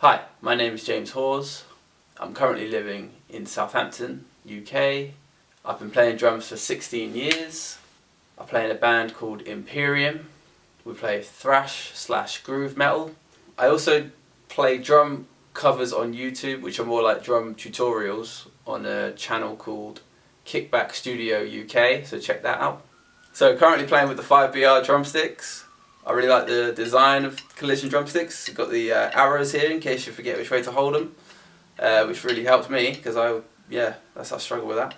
Hi, my name is James Hawes. I'm currently living in Southampton, UK. I've been playing drums for 16 years. I play in a band called Imperium. We play thrash/groove metal. I also play drum covers on YouTube, which are more like drum tutorials on a channel called Kickback Studio UK, so check that out. So currently playing with the 5BR drumsticks. I really like the design of Collision Drumsticks. You've got the arrows here in case you forget which way to hold them, which really helps me because I struggle with that.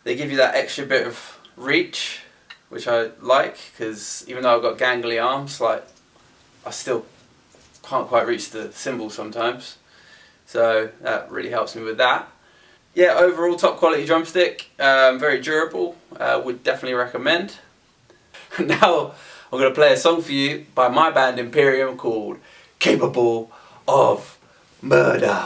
They give you that extra bit of reach, which I like because even though I've got gangly arms, like I still can't quite reach the cymbals sometimes. So that really helps me with that. Yeah, overall top quality drumstick, very durable. Would definitely recommend. Now I'm going to play a song for you by my band Imperium called Capable of Murder.